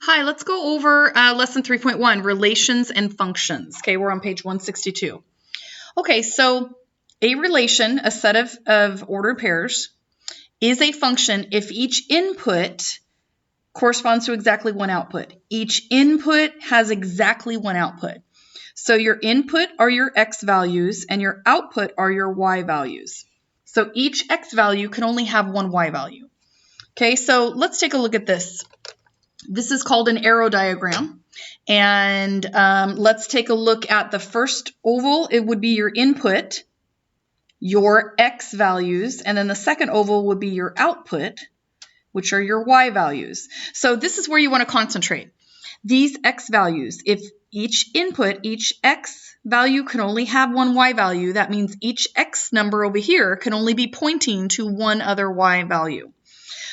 Hi, let's go over lesson 3.1, relations and functions. Okay, we're on page 162. Okay, so a relation, a set of ordered pairs, is a function if each input corresponds to exactly one output. Each input has exactly one output. So your input are your x values and your output are your y values. So each x value can only have one y value. Okay, so let's take a look at this. This is called an arrow diagram. And let's take a look at the first oval. It would be your input, your x values, and then the second oval would be your output, which are your y values. So this is where you want to concentrate. These x values, if each input, each x value can only have one y value, that means each x number over here can only be pointing to one other y value.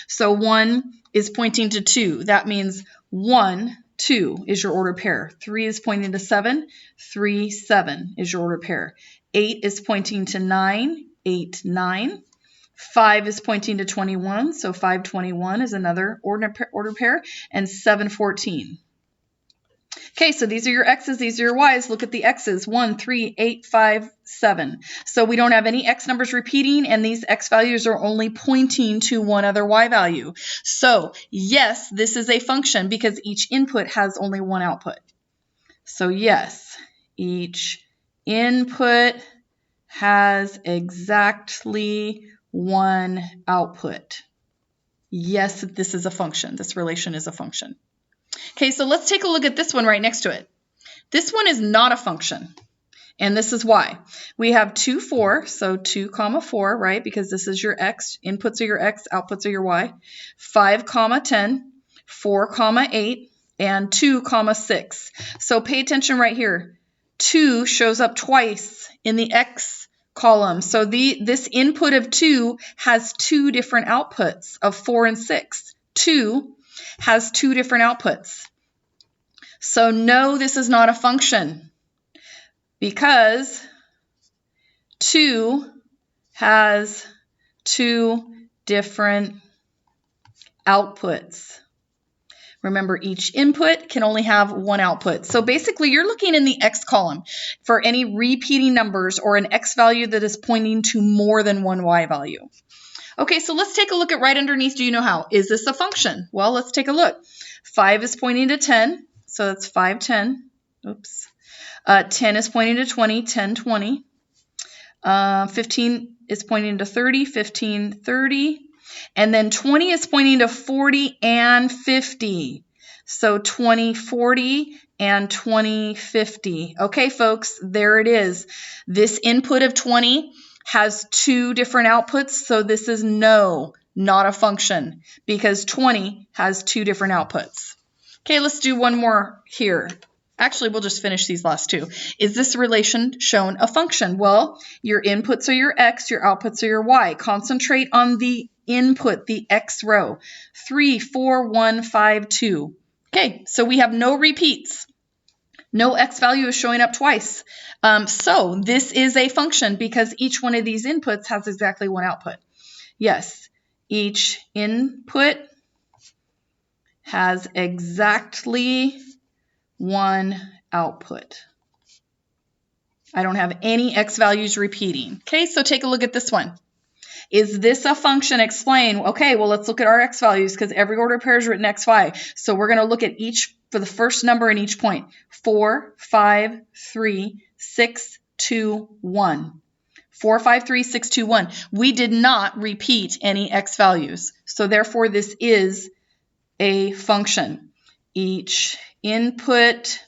So 1 is pointing to 2. That means 1, 2 is your ordered pair. 3 is pointing to 7. 3, 7 is your ordered pair. 8 is pointing to 9. 8, 9. 5 is pointing to 21. So 5, 21 is another ordered pair. And 7, 14. Okay, so these are your x's, these are your y's. Look at the x's, 1, 3, 8, 5, 7. So we don't have any x numbers repeating, and these x values are only pointing to one other y value. So yes, this is a function because each input has only one output. So yes, each input has exactly one output. Yes, this is a function. This relation is a function. Okay, so let's take a look at this one right next to it. This one is not a function, and this is why. We have 2, 4, so 2, 4, right, because this is your x. Inputs are your x, outputs are your y. 5, 10, 4, 8, and 2, 6. So pay attention right here. 2 shows up twice in the x column. So this input of 2 has two different outputs of 4 and 6. 2 has two different outputs. So no, this is not a function because 2 has two different outputs. Remember, each input can only have one output. So basically, you're looking in the x column for any repeating numbers or an x value that is pointing to more than one y value. Okay, so let's take a look at right underneath. Do you know how? Is this a function? Well, let's take a look. 5 is pointing to 10, so that's 5, 10. Oops. 10 is pointing to 20, 10, 20. 15 is pointing to 30, 15, 30. And then 20 is pointing to 40 and 50. So 20, 40 and 20, 50. Okay, folks, there it is. This input of 20 has two different outputs, so this is not a function because 20 has two different outputs. Okay, let's do one more here. Actually, we'll just finish these last two. Is this relation shown a function? Well, your inputs are your x, your outputs are your y. Concentrate on the input, the x row. 3, 4, 1, 5, 2. Okay, so we have no repeats. No x value is showing up twice. So this is a function because each one of these inputs has exactly one output. Yes, each input has exactly one output. I don't have any x values repeating. Okay, so take a look at this one. Is this a function? Explain. Okay, well, let's look at our x values because every ordered pair is written xy. So we're going to look at each for the first number in each point. 4, 5, 3, 6, 2, 1. 4, 5, 3, 6, 2, 1. We did not repeat any x values. So therefore, this is a function. Each input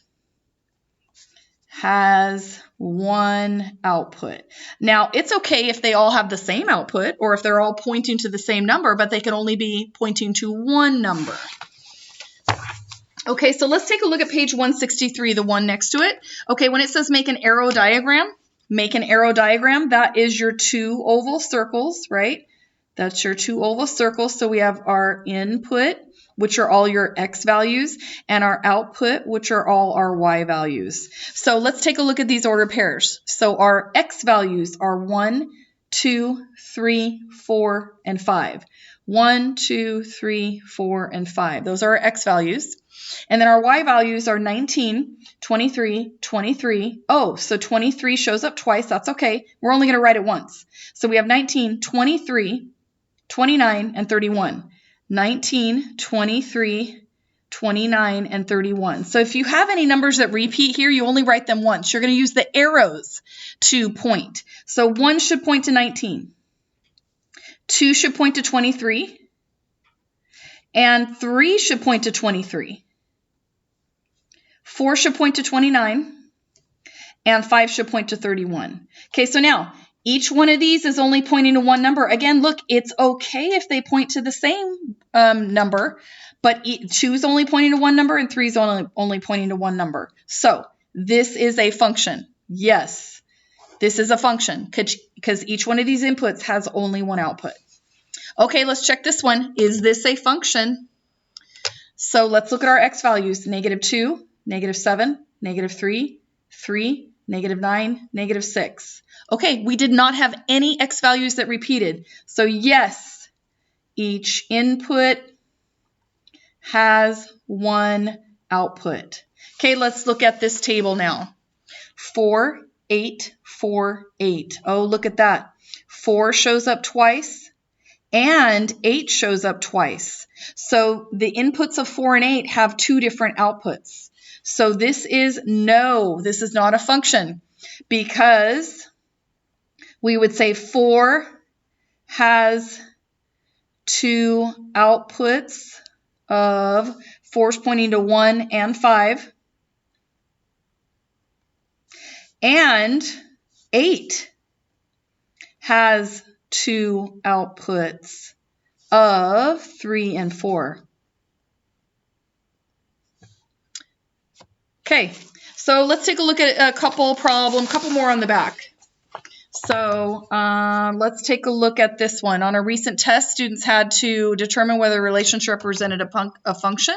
has one output. Now, it's okay if they all have the same output or if they're all pointing to the same number, but they can only be pointing to one number. Okay, so let's take a look at page 163, the one next to it. Okay, when it says make an arrow diagram, that is your two oval circles, right? That's your two oval circles. So we have our input, which are all your x values, and our output, which are all our y values. So let's take a look at these ordered pairs. So our x values are 1, 2, 3, 4, and 5. 1, 2, 3, 4, and 5. Those are our x values. And then our y values are 19, 23, 23. Oh, so 23 shows up twice. That's okay. We're only going to write it once. So we have 19, 23, 29, and 31. 19, 23, 29, and 31. So if you have any numbers that repeat here, you only write them once. You're going to use the arrows to point. So 1 should point to 19. 2 should point to 23. And 3 should point to 23. 4 should point to 29. And 5 should point to 31. Okay, so now each one of these is only pointing to one number. Again, look, it's okay if they point to the same number, but 2 is only pointing to one number and 3 is only pointing to one number. So this is a function. Yes, this is a function because each one of these inputs has only one output. Okay, let's check this one. Is this a function? So let's look at our x values. -2, -7, -3, 3, -9, -6. Okay, we did not have any x values that repeated. So yes, each input has one output. Okay, let's look at this table now. 4, 8, 4, 8. Oh, look at that. 4 shows up twice and 8 shows up twice. So the inputs of 4 and 8 have two different outputs. So this is not a function because we would say 4 has two outputs of 4 is pointing to 1 and 5. And 8 has two outputs of 3 and 4. Okay, so let's take a look at a couple more on the back. So let's take a look at this one. On a recent test, students had to determine whether a relationship represented a function.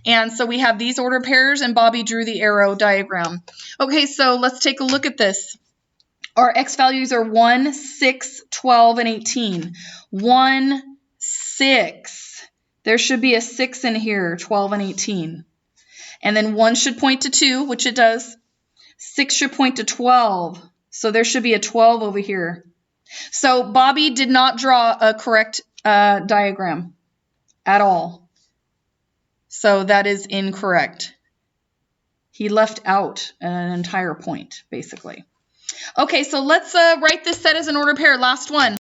And so we have these ordered pairs, and Bobby drew the arrow diagram. Okay, so let's take a look at this. Our x values are 1, 6, 12, and 18. 1, 6. There should be a 6 in here, 12 and 18. And then 1 should point to 2, which it does. 6 should point to 12. So there should be a 12 over here. So Bobby did not draw a correct diagram at all. So that is incorrect. He left out an entire point, basically. Okay, so let's write this set as an ordered pair. Last one.